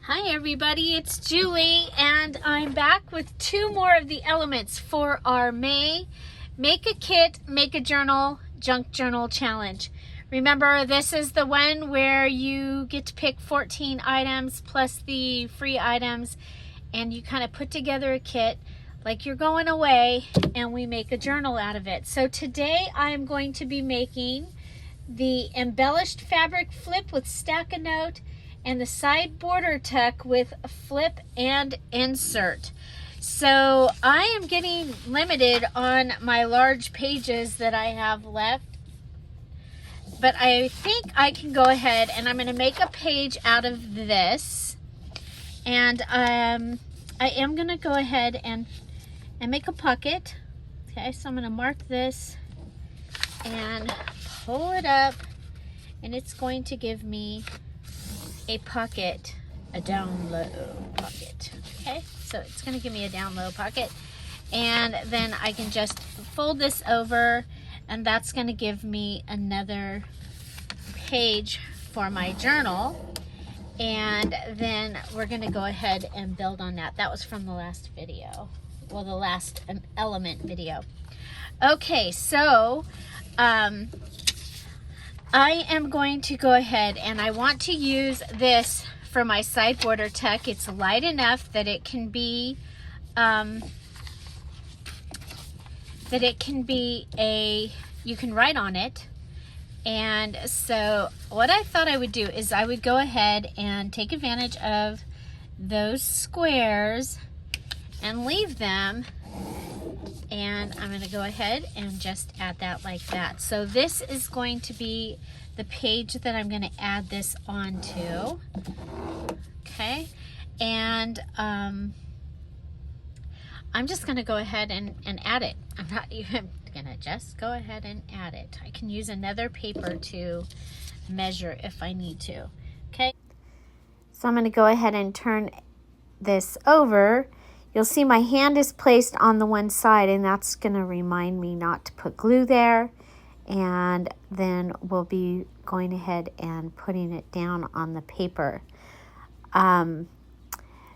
Hi everybody, it's Julie and I'm back with two more of the elements for our May Make a Kit, Make a Journal, Junk Journal Challenge. Remember, this is the one where you get to pick 14 items plus the free items and you kind of put together a kit like you're going away and we make a journal out of it. So today I am going to be making the embellished fabric flip with stack-a-note and the side border tuck with flip and insert. So I am getting limited on my large pages that I have left, but I think I can go ahead and I'm going to make a page out of this, and I am going to go ahead and make a pocket. Okay, so I'm going to mark this and pull it up, and it's going to give me a pocket, a down low pocket. Okay, so it's going to give me a down low pocket, and then I can just fold this over, and that's going to give me another page for my journal. And then we're going to go ahead and build on that. That was from the last video, well, the last element video. Okay, so I am going to go ahead and I want to use this for my side border tuck. It's light enough that it can be you can write on it. And so what I thought I would do is I would go ahead and take advantage of those squares and leave them. And I'm going to go ahead and just add that like that. So this is going to be the page that I'm going to add this onto. Okay, and I'm just going to go ahead and add it. I'm not even going to just go ahead and add it. I can use another paper to measure if I need to. Okay, so I'm going to go ahead and turn this over. You'll see my hand is placed on the one side, and that's going to remind me not to put glue there. And then we'll be going ahead and putting it down on the paper.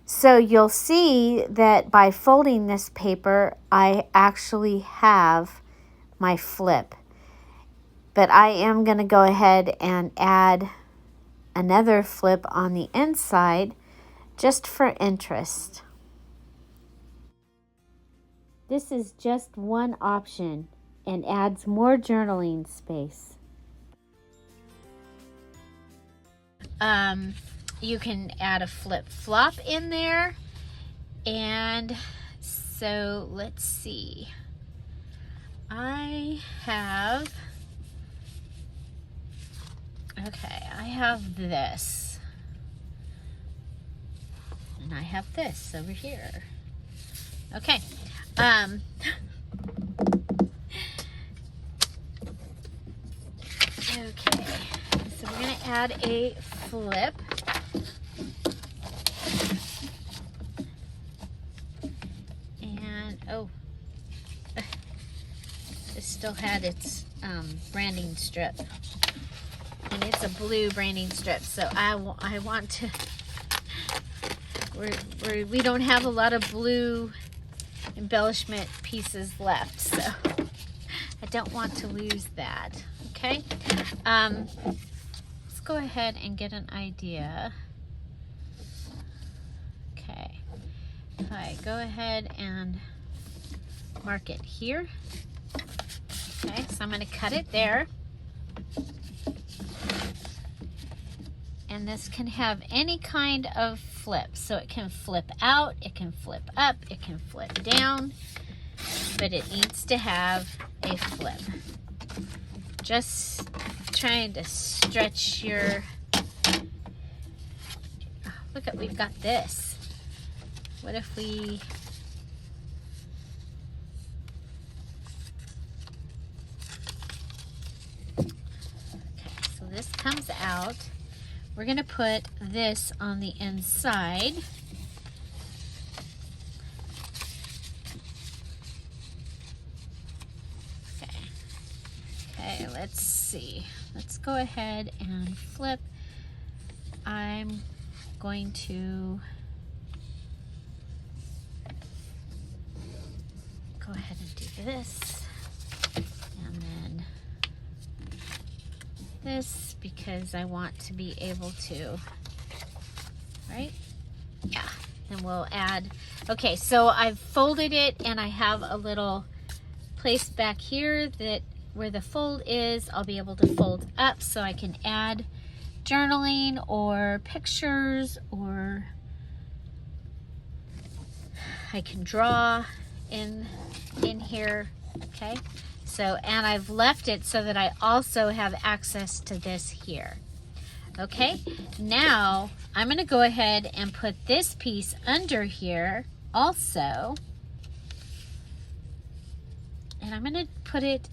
So you'll see that by folding this paper, I actually have my flip. But I am going to go ahead and add another flip on the inside just for interest. This is just one option and adds more journaling space. You can add a flip-flop in there. And so let's see. I have this. And I have this over here. Okay. Okay, so we're going to add a flip. And, oh, it still had its branding strip. And it's a blue branding strip, so I want to, we don't have a lot of blue embellishment pieces left, so I don't want to lose that. Okay, let's go ahead and get an idea. Okay, if I go ahead and mark it here. Okay, so I'm going to cut it there. And this can have any kind of flip. So it can flip out, it can flip up, it can flip down, but it needs to have a flip. Just trying to stretch your, oh, look at, we've got this. What if we, okay, so this comes out. We're going to put this on the inside. Okay, let's see. Let's go ahead and flip. I'm going to go ahead and do this, and then this, because I want to be able to, right? Yeah, and we'll add, okay, so I've folded it and I have a little place back here that where the fold is, I'll be able to fold up so I can add journaling or pictures, or I can draw in here, okay? So, and I've left it so that I also have access to this here. Okay, now I'm gonna go ahead and put this piece under here also. And I'm gonna put it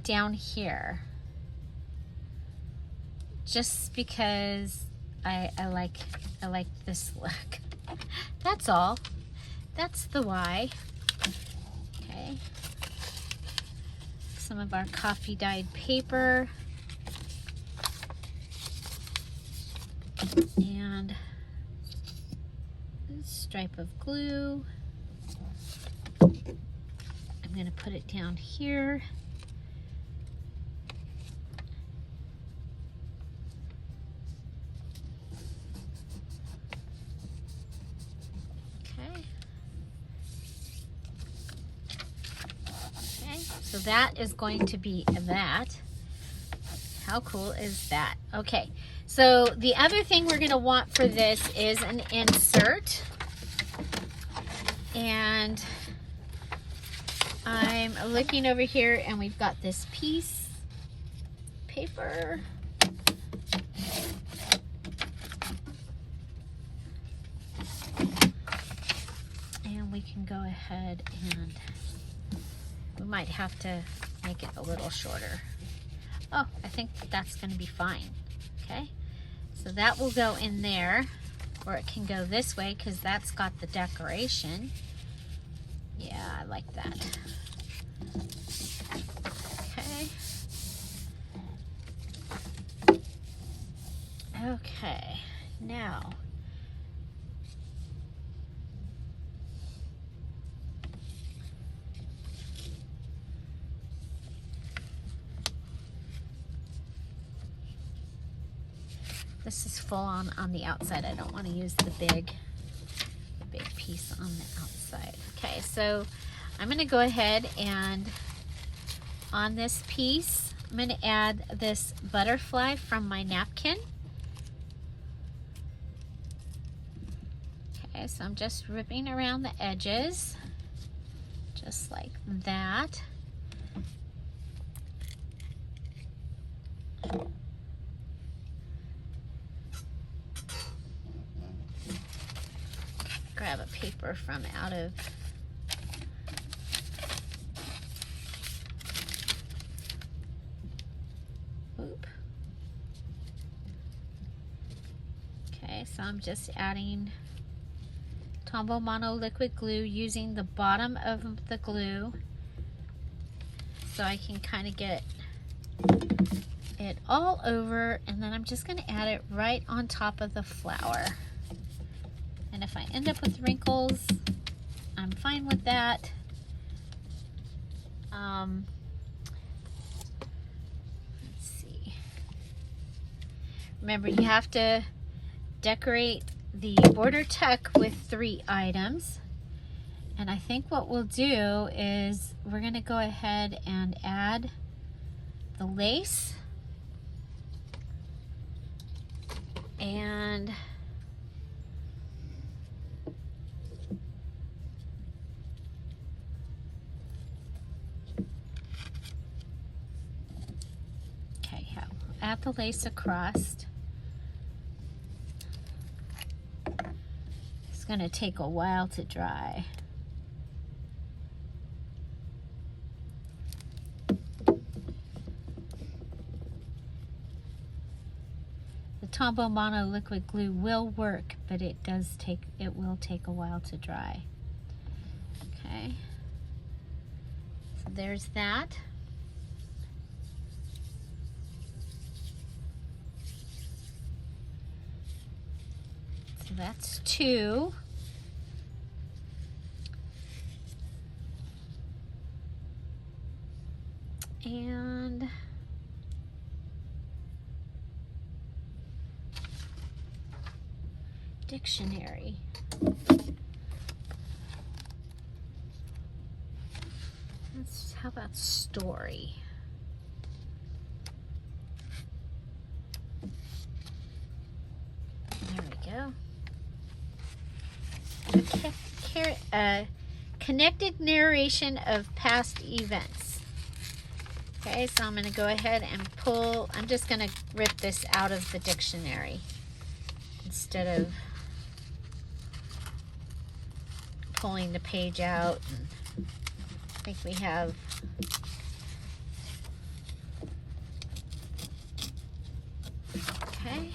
down here. Just because I like this look. That's all. That's the why. Okay. Some of our coffee dyed paper. And a stripe of glue. I'm going to put it down here. Okay. Okay, so that is going to be that. How cool is that? Okay, so the other thing we're going to want for this is an insert. And I'm looking over here and we've got this piece of paper. And we can go ahead and we might have to make it a little shorter. Oh, I think that's going to be fine. Okay, so that will go in there, or it can go this way because that's got the decoration. Yeah, I like that. Okay. Okay, now this is full on the outside. I don't want to use the big piece on the outside. Okay, so I'm going to go ahead and on this piece, I'm going to add this butterfly from my napkin. Okay, so I'm just ripping around the edges, just like that. Grab a paper from out of Okay, so I'm just adding Tombow Mono liquid glue using the bottom of the glue so I can kind of get it all over, and then I'm just going to add it right on top of the flower. And if I end up with wrinkles, I'm fine with that. Let's see. Remember, you have to decorate the border tuck with 3 items. And I think what we'll do is we're going to go ahead and add the lace. And okay, add the lace across. It's going to take a while to dry. The Tombow Mono liquid glue will work, but it will take a while to dry. Okay, so there's that. So that's 2. And dictionary. How about story? There we go. Connected narration of past events. Okay, so I'm going to go ahead and pull, I'm just going to rip this out of the dictionary instead of pulling the page out. I think we have okay.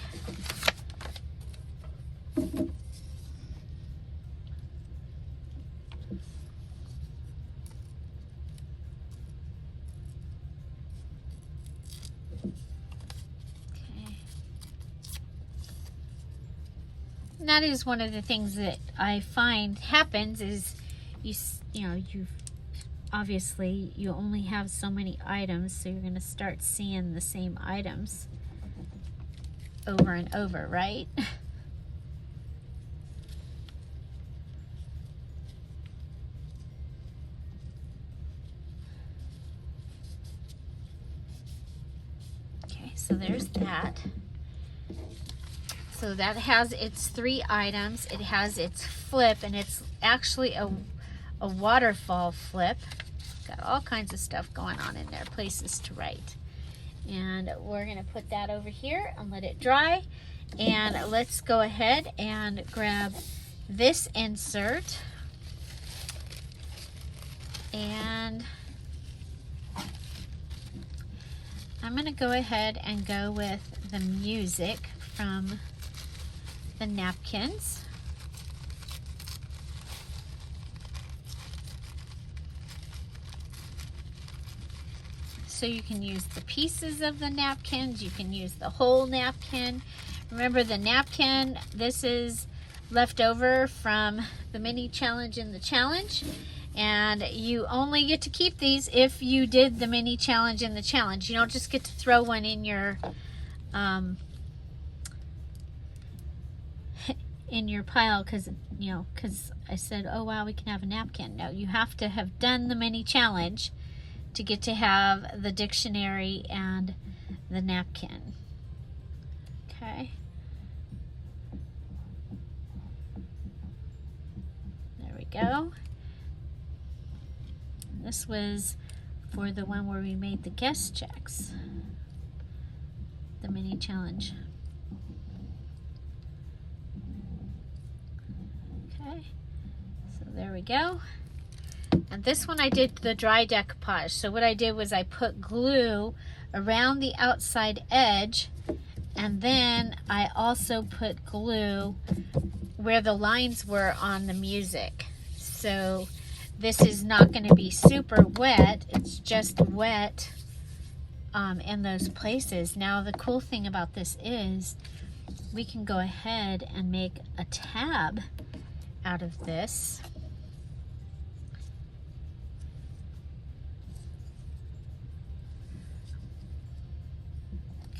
And that is one of the things that I find happens is you obviously you only have so many items, so you're going to start seeing the same items over and over, right? Okay, so there's that. So that has its 3 items. It has its flip, and it's actually a waterfall flip. Got all kinds of stuff going on in there, places to write. And we're going to put that over here and let it dry. And let's go ahead and grab this insert. And I'm going to go ahead and go with the music from the napkins. So you can use the pieces of the napkins, you can use the whole napkin. Remember the napkin, this is left over from the mini challenge and the challenge. And you only get to keep these if you did the mini challenge and the challenge. You don't just get to throw one in your pile because I said, oh wow, we can have a napkin. No, you have to have done the mini challenge to get to have the dictionary and the napkin. Okay. There we go. This was for the one where we made the guest checks. The mini challenge. Okay. So there we go. And this one I did the dry decoupage. So what I did was I put glue around the outside edge, and then I also put glue where the lines were on the music. So this is not going to be super wet, it's just wet in those places. Now the cool thing about this is we can go ahead and make a tab out of this.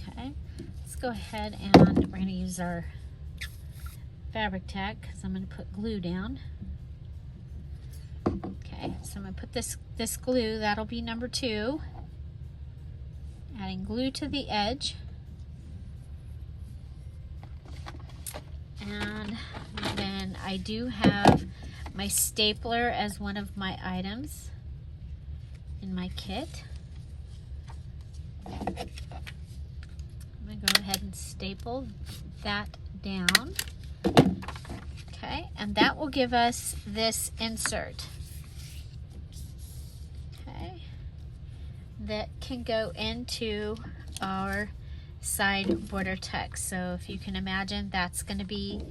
Okay, let's go ahead and we're going to use our fabric tack because I'm going to put glue down. Okay, so I'm going to put this glue, that'll be number 2. Adding glue to the edge. And then I do have my stapler as one of my items in my kit. I'm going to go ahead and staple that down. Okay, and that will give us this insert. Okay, that can go into our side border text. So if you can imagine, that's going to be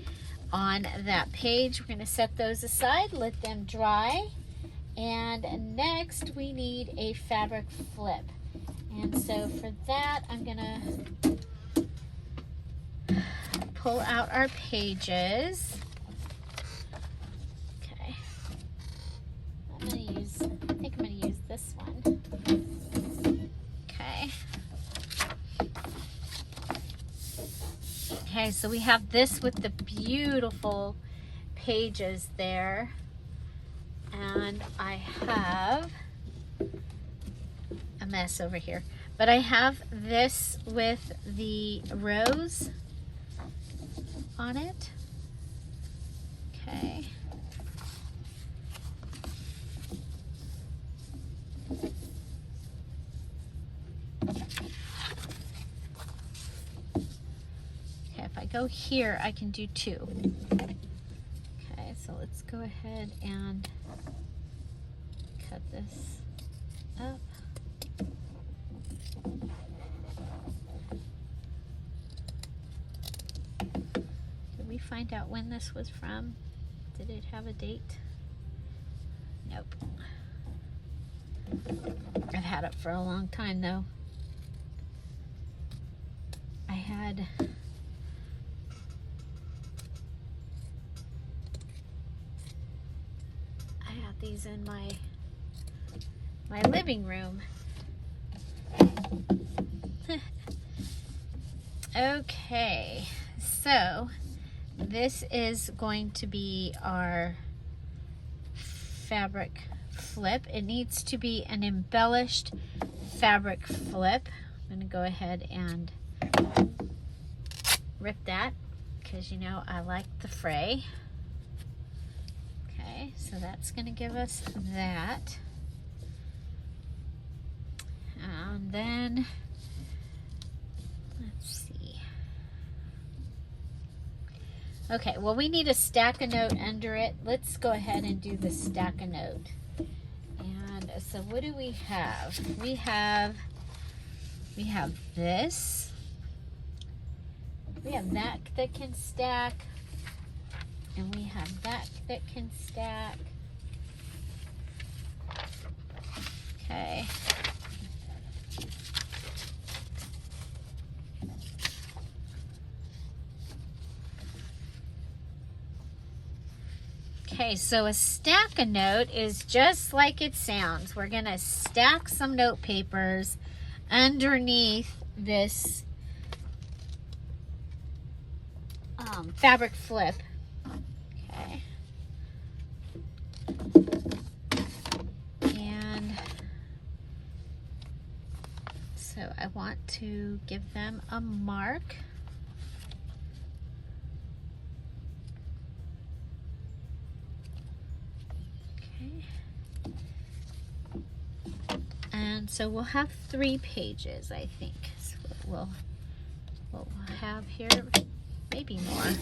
on that page. We're going to set those aside, let them dry, and next we need a fabric flip. And so for that, I'm going to pull out our pages. Okay. I think I'm gonna use this one. Okay. Okay, so we have this with the beautiful pages there. And I have a mess over here. But I have this with the rose on it. Okay. Okay, if I go here, I can do two. Okay, so let's go ahead and cut this up. Did we find out when this was from? Did it have a date? Nope. I've had it for a long time though. I had these in my living room. Okay, so this is going to be our fabric flip. It needs to be an embellished fabric flip. I'm going to go ahead and rip that because you know I like the fray. Okay, so that's going to give us that. And then, let's see. Okay, well we need a stack a note under it. Let's go ahead and do the stack a note. And so what do we have? We have this. We have that can stack. And we have that can stack. Okay. Okay, so a stack a note is just like it sounds. We're gonna stack some note papers underneath this fabric flip. Okay. And so I want to give them a mark. And so we'll have 3 pages, I think. So we'll have here, maybe more.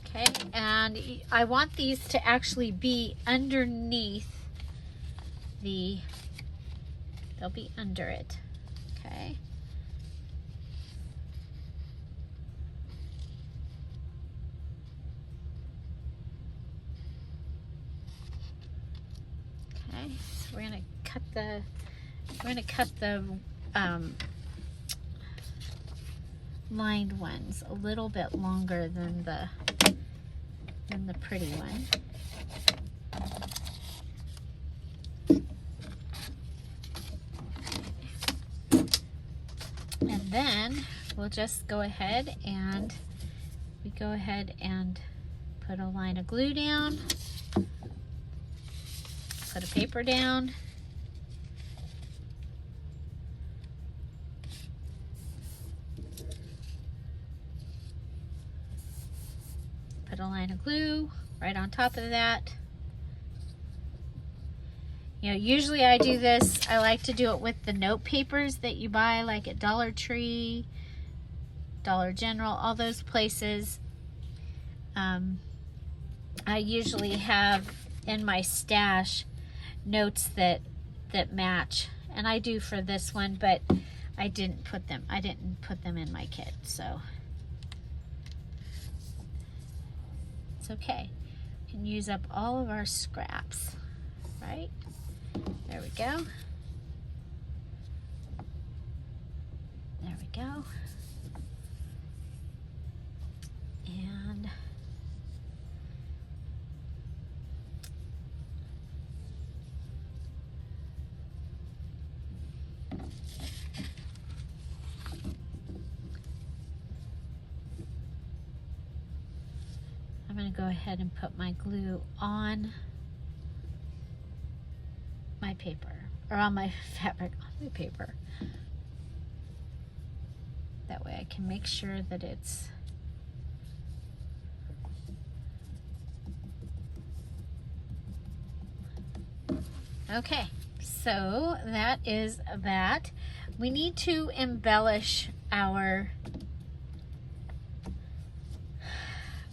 Okay, and I want these to actually be underneath they'll be under it, okay? So we're gonna cut the lined ones a little bit longer than the pretty one. And then we'll just go ahead and put a line of glue down. Put a paper down. Put a line of glue right on top of that. You know, usually I do this, I like to do it with the note papers that you buy like at Dollar Tree, Dollar General, all those places. I usually have in my stash notes that match, and I do for this one, but I didn't put them in my kit, so it's okay. We can use up all of our scraps, right? There we go. There we go. And I'm going to go ahead and put my glue on my paper, or on my fabric, on my paper. That way I can make sure that it's okay. So that is that. We need to embellish our,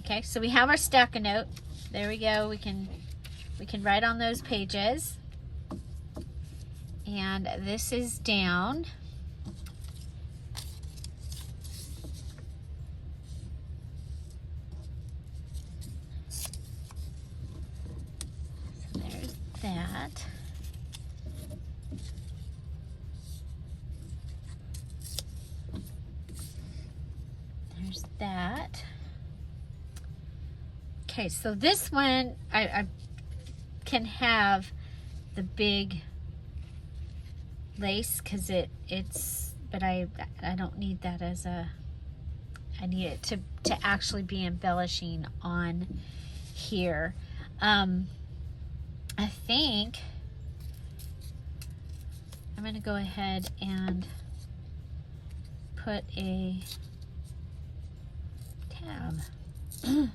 okay, so we have our stack-a-note. There we go. We can write on those pages. And this is down. So there's that. There's that. Okay, so this one I can have the big lace because it's, but I don't need that as a, I need it to actually be embellishing on here. I think I'm going to go ahead and put a tab. I'm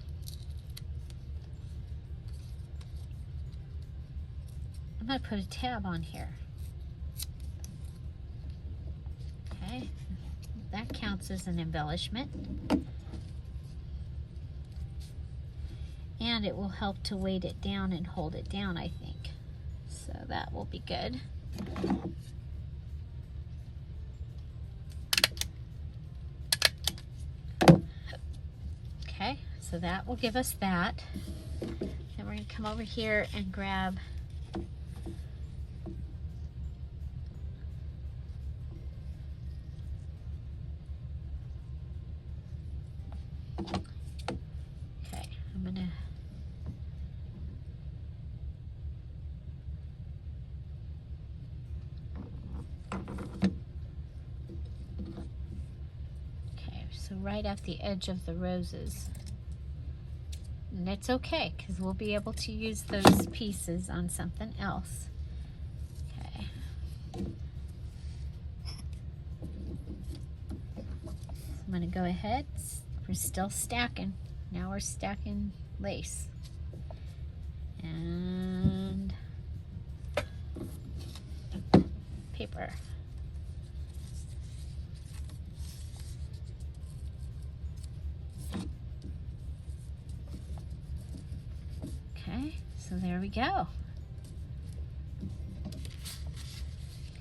going to put a tab on here. Okay, that counts as an embellishment. And it will help to weight it down and hold it down, I think. So that will be good. Okay, so that will give us that. Then we're going to come over here and grab so right at the edge of the roses. And it's okay, because we'll be able to use those pieces on something else. Okay. I'm going to go ahead. We're still stacking. Now we're stacking lace. And paper. Okay, so there we go.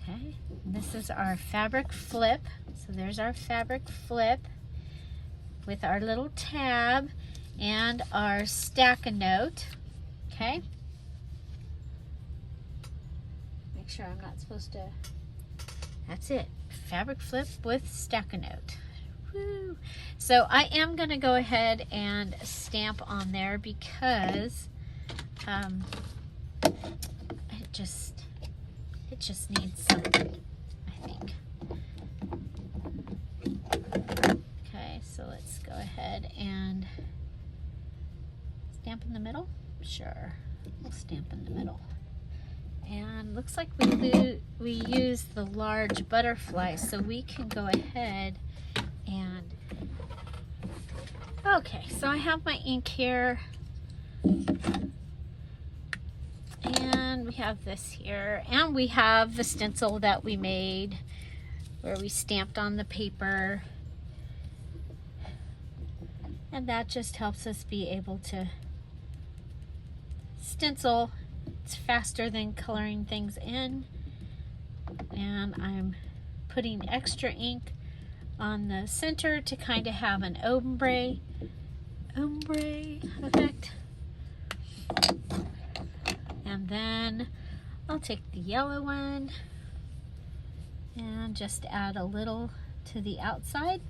Okay, this is our fabric flip. So there's our fabric flip with our little tab and our stack-a-note. Okay. Make sure I'm not supposed to, that's it. Fabric flip with stack-a-note. Woo. So I am going to go ahead and stamp on there because it just needs some, I think. Okay, so let's go ahead and stamp in the middle. Sure, we'll stamp in the middle. And looks like we use the large butterfly, so we can go ahead and, okay, so I have my ink here. And we have this here, and we have the stencil that we made where we stamped on the paper, and that just helps us be able to stencil. It's faster than coloring things in, and I'm putting extra ink on the center to kind of have an ombre effect. And then I'll take the yellow one and just add a little to the outside.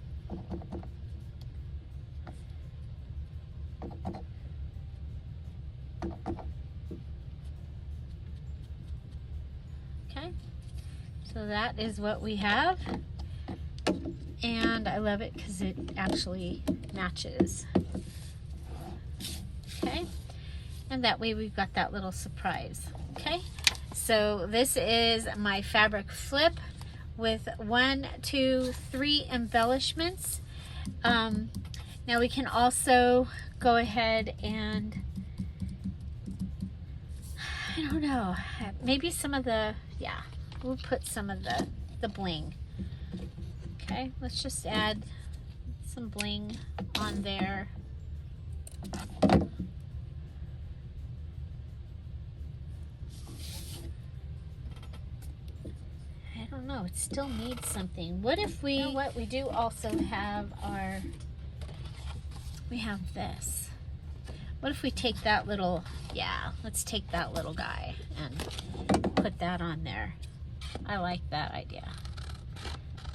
Okay, so that is what we have, and I love it because it actually matches. Okay, and that way we've got that little surprise. Okay, so this is my fabric flip with 1, 2, 3 embellishments. Now we can also go ahead and, I don't know, maybe some of the, yeah, we'll put some of the bling. Okay, let's just add some bling on there. I don't know, it still needs something. What if we, you know what, we do also have our, we have this. What if we take that little, yeah, let's take that little guy and put that on there. I like that idea.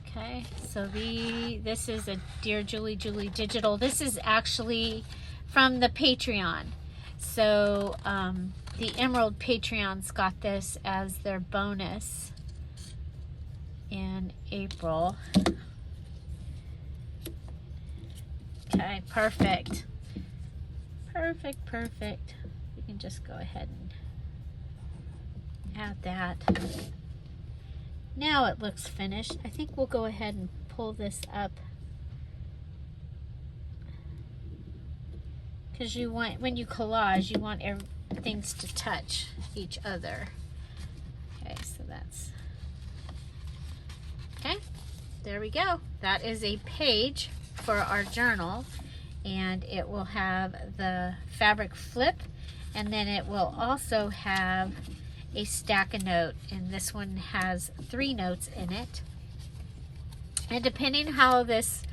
Okay, so this is a Dear Julie Digital. This is actually from the Patreon. So the Emerald Patreons got this as their bonus in April. Okay, perfect. Perfect, perfect. We can just go ahead and add that. Now it looks finished. I think we'll go ahead and pull this up, because you want, when you collage, you want things to touch each other. Okay, so that's, okay, there we go. That is a page for our journal, and it will have the fabric flip, and then it will also have a stack of note, and this one has 3 notes in it. And depending how this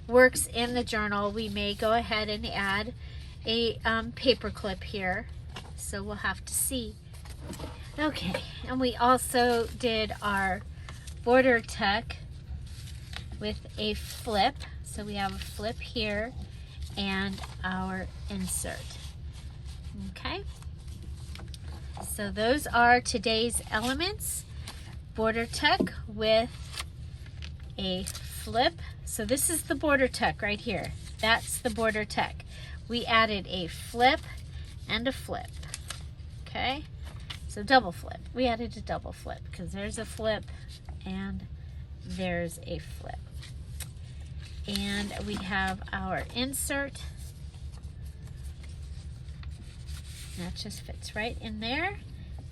works in the journal, we may go ahead and add a paper clip here, so we'll have to see. Okay, and we also did our border tuck with a flip, so we have a flip here and our insert. Okay, so those are today's elements. Border tuck with a flip. So this is the border tuck right here. That's the border tuck. We added a flip and a flip. Okay, so double flip. We added a double flip because there's a flip and there's a flip. And we have our insert. That just fits right in there.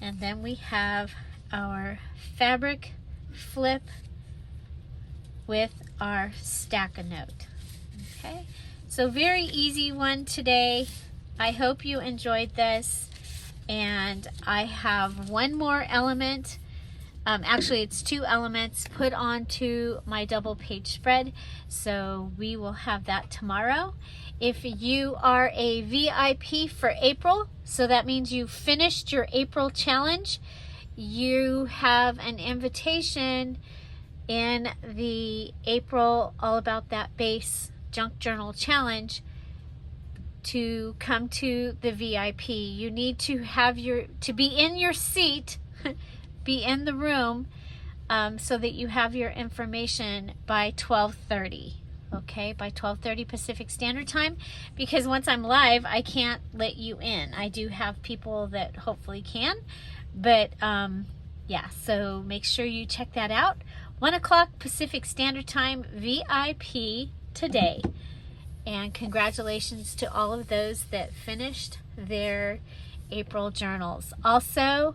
And then we have our fabric flip with our stack a note. Okay, so very easy one today. I hope you enjoyed this, and I have one more element. Actually, it's 2 elements put onto my double page spread, so we will have that tomorrow. If you are a VIP for April, so that means you finished your April challenge, you have an invitation in the April All About That Base Junk Journal Challenge to come to the VIP. You need to have to be in your seat, be in the room, so that you have your information by 12:30. Okay, by 12:30 Pacific Standard Time, because once I'm live, I can't let you in. I do have people that hopefully can, but yeah, so make sure you check that out. 1 o'clock Pacific Standard Time, VIP today. And congratulations to all of those that finished their April journals. Also,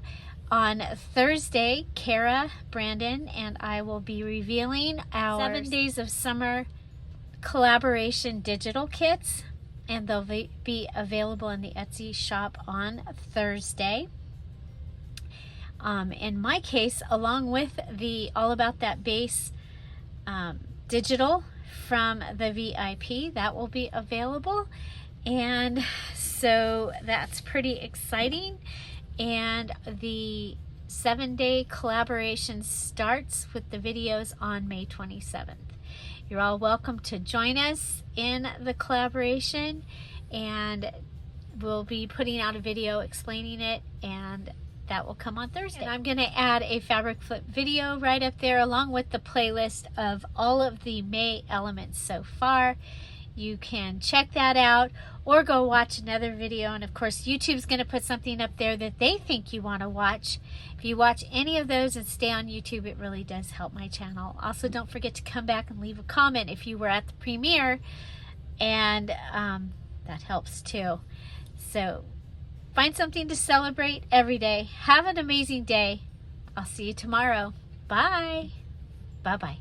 on Thursday, Kara, Brandon, and I will be revealing our 7 Days of Summer collaboration digital kits, and they'll be available in the Etsy shop on Thursday. In my case, along with the All About That Base digital from the VIP, that will be available, and so that's pretty exciting. And the 7-day collaboration starts with the videos on May 27th. You're all welcome to join us in the collaboration, and we'll be putting out a video explaining it, and that will come on Thursday. And I'm going to add a fabric flip video right up there along with the playlist of all of the May elements so far. You can check that out or go watch another video, and of course YouTube's going to put something up there that they think you want to watch. If you watch any of those and stay on YouTube, it really does help my channel. Also, don't forget to come back and leave a comment if you were at the premiere, and that helps too. So find something to celebrate every day. Have an amazing day. I'll see you tomorrow. Bye. Bye-bye.